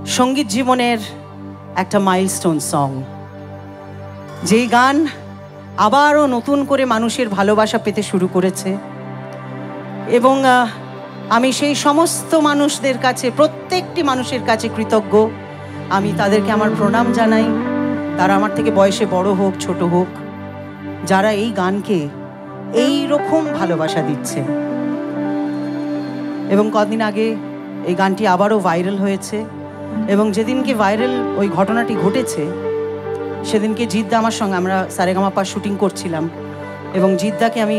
সঙ্গীত জীবনের একটা মাইলস্টোন সং, যেই গান আবারও নতুন করে মানুষের ভালোবাসা পেতে শুরু করেছে। এবং আমি সেই সমস্ত মানুষদের কাছে, প্রত্যেকটি মানুষের কাছে কৃতজ্ঞ। আমি তাদেরকে আমার প্রণাম জানাই, তারা আমার থেকে বয়সে বড় হোক ছোট হোক, যারা এই গানকে এই রকম ভালোবাসা দিচ্ছে। এবং কদিন আগে এই গানটি আবারও ভাইরাল হয়েছে, এবং যেদিনকে ভাইরাল ওই ঘটনাটি ঘটেছে সেদিনকে জিদ্দা আমার সঙ্গে, আমরা সারেগামাপা শুটিং করছিলাম, এবং জিদ্দাকে আমি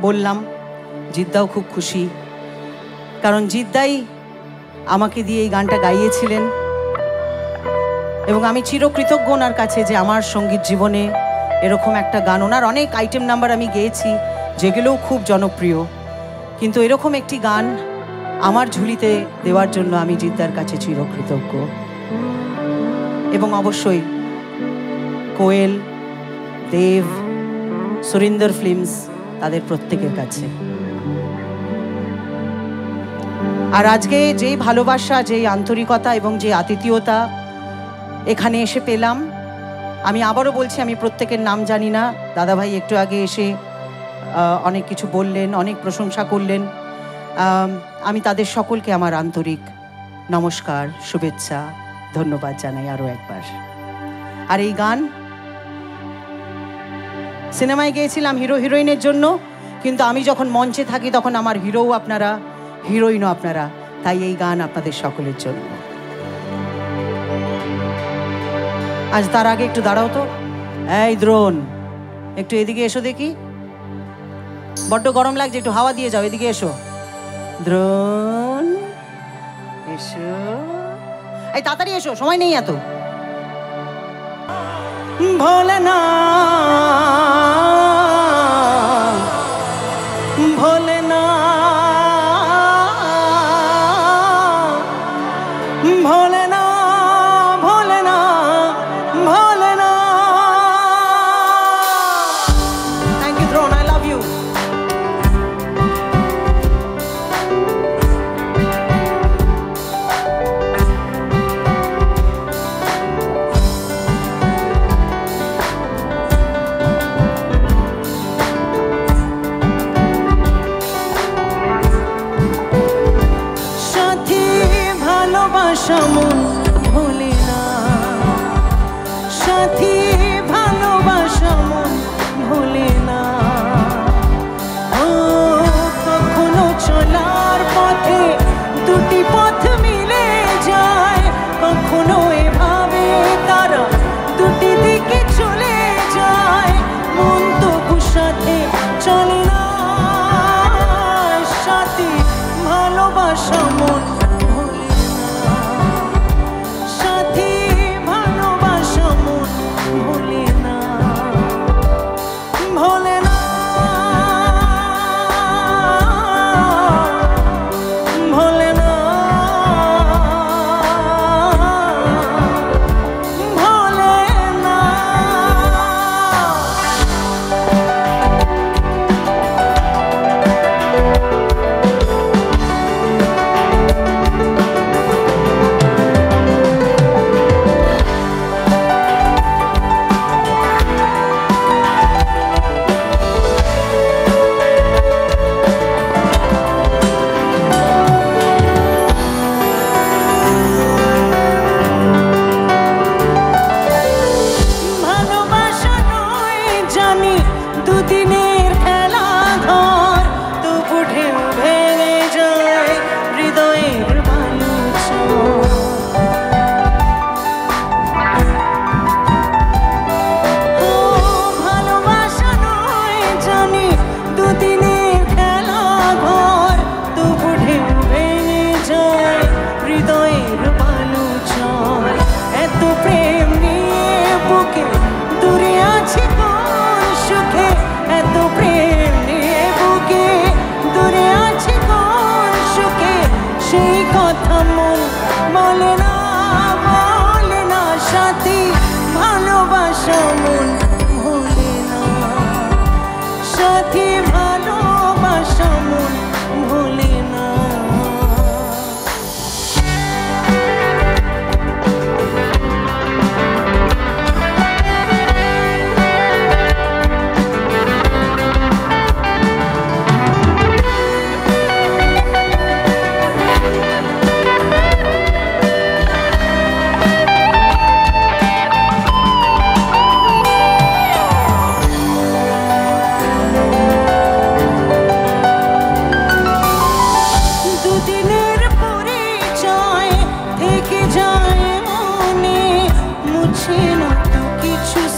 বললাম, জিদ্দাও খুব খুশি, কারণ জিদ্দাই আমাকে দিয়ে এই গানটা গাইয়েছিলেন। এবং আমি চিরকৃতজ্ঞ ওনার কাছে যে আমার সঙ্গীত জীবনে এরকম একটা গান, ওনার অনেক আইটেম নাম্বার আমি গেয়েছি যেগুলোও খুব জনপ্রিয়, কিন্তু এরকম একটি গান আমার ঝুলিতে দেওয়ার জন্য আমি জিদ্দার কাছে চিরকৃতজ্ঞ। এবং অবশ্যই কোয়েল, দেব, সুরিন্দর ফিল্মস, তাদের প্রত্যেকের কাছে। আর আজকে যেই ভালোবাসা, যেই আন্তরিকতা এবং যে আতিথেয়তা এখানে এসে পেলাম, আমি আবারও বলছি, আমি প্রত্যেকের নাম জানি না। দাদাভাই একটু আগে এসে অনেক কিছু বললেন, অনেক প্রশংসা করলেন। আমি তাদের সকলকে আমার আন্তরিক নমস্কার, শুভেচ্ছা, ধন্যবাদ জানাই আরও একবার। আর এই গান সিনেমায় গিয়েছিলাম হিরো হিরোইনের জন্য, কিন্তু আমি যখন মঞ্চে থাকি তখন আমার হিরোও আপনারা, হিরোইনও আপনারা, তাই এই গান আপনাদের সকলের জন্য। আজ তার আগে একটু দাঁড়াও তো, এই দ্রোণ, একটু এদিকে এসো দেখি, বড্ড গরম লাগছে, একটু হাওয়া দিয়ে যাও, এদিকে এসো। দ্রোণ এসো, এই তাড়াতাড়ি এসো, সময় নেই এত। Bholenath, Bholenath, Bholenath, Bholenath, Bholenath. Thank you Drona, I love you. মন ভোলে না, সাথী ভালোবাসা মন ভোলে না। ও কখনো চলার পথে দুটি পথ মিলে যায়, কখনো এভাবে তারা দুটি দিকে চলে যায়, মন তবু সাথে চলে না। সাথী ভালোবাসা মন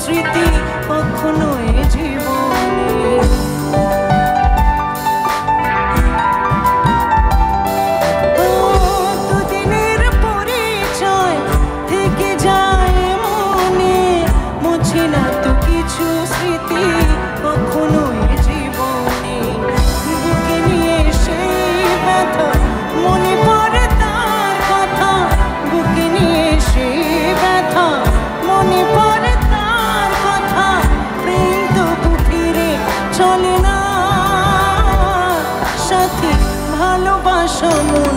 স্মৃতি কখনো এ জীবনে। দুদিনের পরিচয় থেকে যায় মনে, মুছে না তো কিছু স্মৃতি কখনো এ জীবনে। বুকে নিয়ে সেই ব্যথা মনে পড়ে তার কথা, বুকে নিয়ে সেই ব্যথা মনে পড়ে তার কথা। প্রেম তো ফিরে চলে না সাথী, ভালোবাসা মন